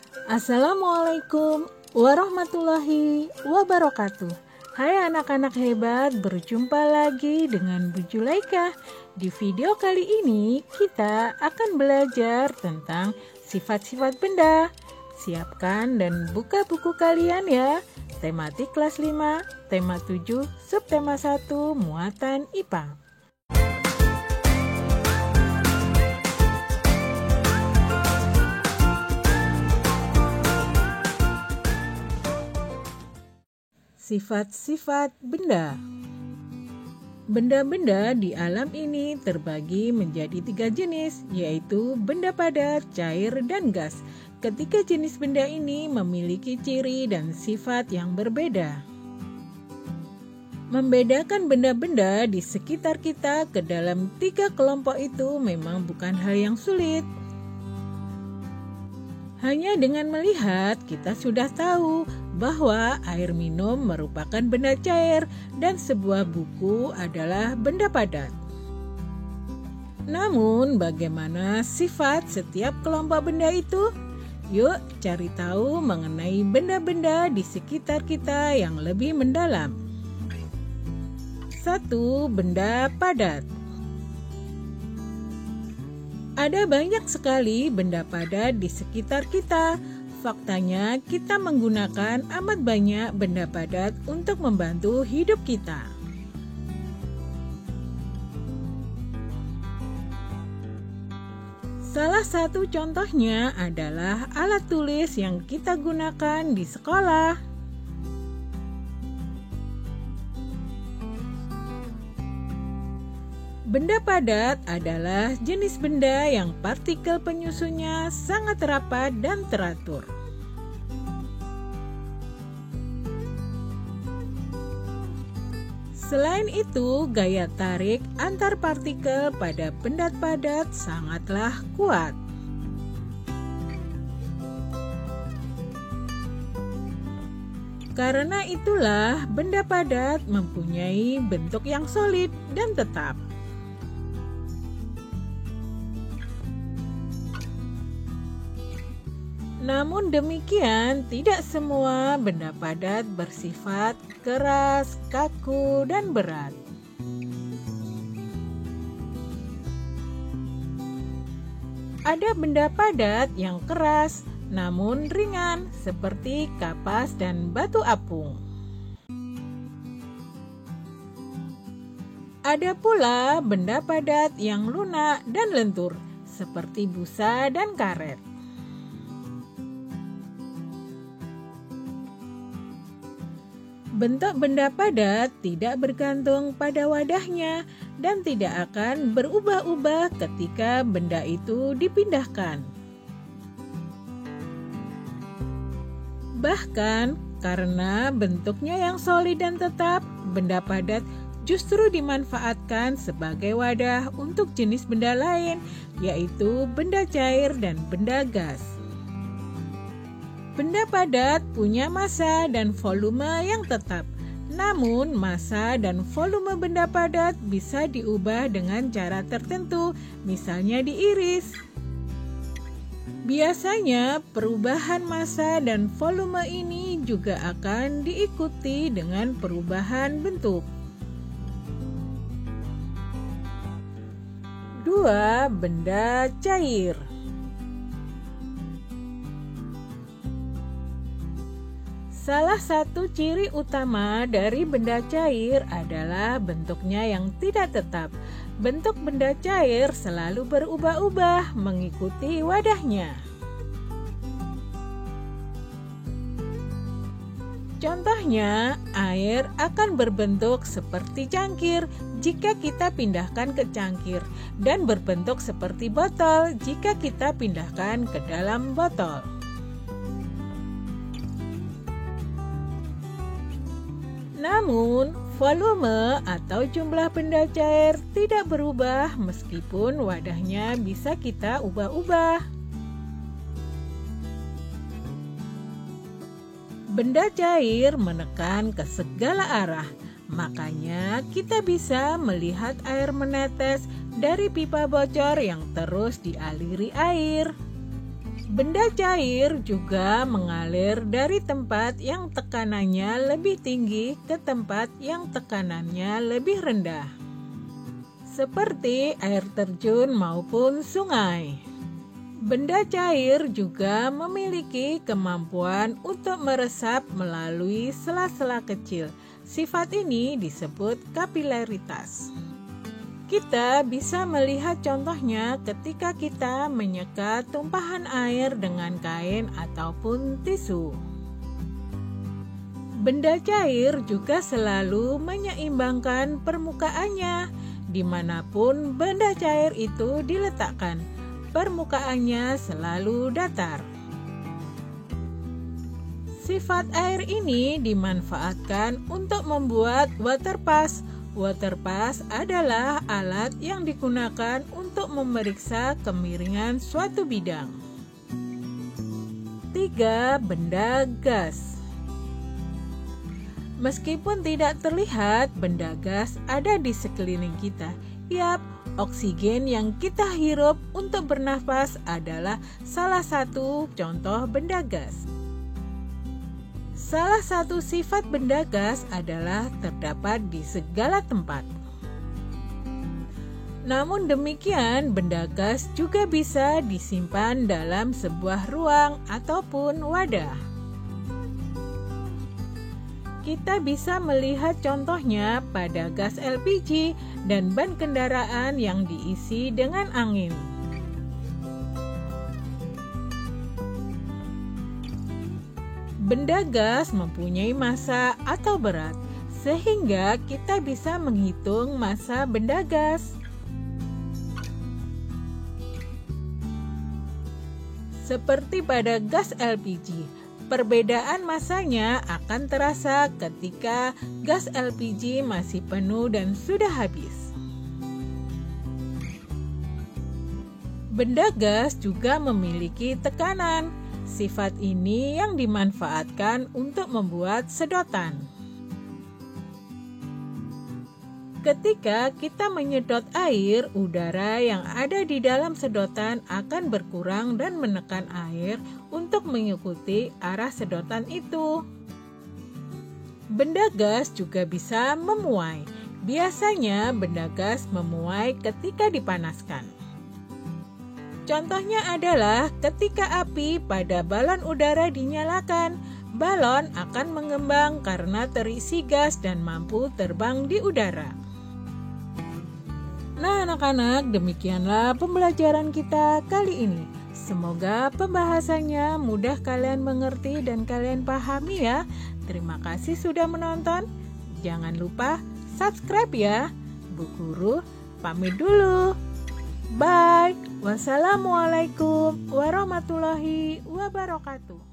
Assalamualaikum warahmatullahi wabarakatuh. Hai anak-anak hebat, berjumpa lagi dengan Bu Julaika. Di video kali ini kita akan belajar tentang sifat-sifat benda. Siapkan dan buka buku kalian ya. Tematik kelas 5, tema 7, subtema 1, muatan IPA. Sifat-sifat benda. Benda-benda di alam ini terbagi menjadi 3 jenis, yaitu benda padat, cair, dan gas. Ketiga jenis benda ini memiliki ciri dan sifat yang berbeda. Membedakan benda-benda di sekitar kita ke dalam 3 kelompok itu memang bukan hal yang sulit. Hanya dengan melihat, kita sudah tahu bahwa air minum merupakan benda cair dan sebuah buku adalah benda padat. Namun, bagaimana sifat setiap kelompok benda itu? Yuk cari tahu mengenai benda-benda di sekitar kita yang lebih mendalam. 1. Benda padat. Ada banyak sekali benda padat di sekitar kita. Faktanya, kita menggunakan amat banyak benda padat untuk membantu hidup kita. Salah satu contohnya adalah alat tulis yang kita gunakan di sekolah. Benda padat adalah jenis benda yang partikel penyusunnya sangat rapat dan teratur. Selain itu, gaya tarik antar partikel pada benda padat sangatlah kuat. Karena itulah, benda padat mempunyai bentuk yang solid dan tetap. Namun demikian, tidak semua benda padat bersifat keras, kaku, dan berat. Ada benda padat yang keras, namun ringan, seperti kapas dan batu apung. Ada pula benda padat yang lunak dan lentur, seperti busa dan karet. Bentuk benda padat tidak bergantung pada wadahnya dan tidak akan berubah-ubah ketika benda itu dipindahkan. Bahkan karena bentuknya yang solid dan tetap, benda padat justru dimanfaatkan sebagai wadah untuk jenis benda lain, yaitu benda cair dan benda gas. Benda padat punya massa dan volume yang tetap. Namun, massa dan volume benda padat bisa diubah dengan cara tertentu, misalnya diiris. Biasanya, perubahan massa dan volume ini juga akan diikuti dengan perubahan bentuk. 2. Benda cair. Salah satu ciri utama dari benda cair adalah bentuknya yang tidak tetap. Bentuk benda cair selalu berubah-ubah mengikuti wadahnya. Contohnya, air akan berbentuk seperti cangkir jika kita pindahkan ke cangkir, dan berbentuk seperti botol jika kita pindahkan ke dalam botol. Namun, volume atau jumlah benda cair tidak berubah meskipun wadahnya bisa kita ubah-ubah. Benda cair menekan ke segala arah, makanya kita bisa melihat air menetes dari pipa bocor yang terus dialiri air. Benda cair juga mengalir dari tempat yang tekanannya lebih tinggi ke tempat yang tekanannya lebih rendah, seperti air terjun maupun sungai. Benda cair juga memiliki kemampuan untuk meresap melalui sela-sela kecil. Sifat ini disebut kapilaritas. Kita bisa melihat contohnya ketika kita menyeka tumpahan air dengan kain ataupun tisu. Benda cair juga selalu menyeimbangkan permukaannya. Dimanapun benda cair itu diletakkan, permukaannya selalu datar. Sifat air ini dimanfaatkan untuk membuat waterpass. Waterpass adalah alat yang digunakan untuk memeriksa kemiringan suatu bidang. 3. Benda gas. Meskipun tidak terlihat, benda gas ada di sekeliling kita. Yap, oksigen yang kita hirup untuk bernafas adalah salah satu contoh benda gas. Salah satu sifat benda gas adalah terdapat di segala tempat. Namun demikian, benda gas juga bisa disimpan dalam sebuah ruang ataupun wadah. Kita bisa melihat contohnya pada gas LPG dan ban kendaraan yang diisi dengan angin. Benda gas mempunyai massa atau berat, sehingga kita bisa menghitung massa benda gas. Seperti pada gas LPG, perbedaan massanya akan terasa ketika gas LPG masih penuh dan sudah habis. Benda gas juga memiliki tekanan. Sifat ini yang dimanfaatkan untuk membuat sedotan. Ketika kita menyedot air, udara yang ada di dalam sedotan akan berkurang dan menekan air untuk mengikuti arah sedotan itu. Benda gas juga bisa memuai. Biasanya benda gas memuai ketika dipanaskan. Contohnya adalah ketika api pada balon udara dinyalakan, balon akan mengembang karena terisi gas dan mampu terbang di udara. Nah anak-anak, demikianlah pembelajaran kita kali ini. Semoga pembahasannya mudah kalian mengerti dan kalian pahami ya. Terima kasih sudah menonton. Jangan lupa subscribe ya. Bu Guru pamit dulu. Bye. Wassalamualaikum warahmatullahi wabarakatuh.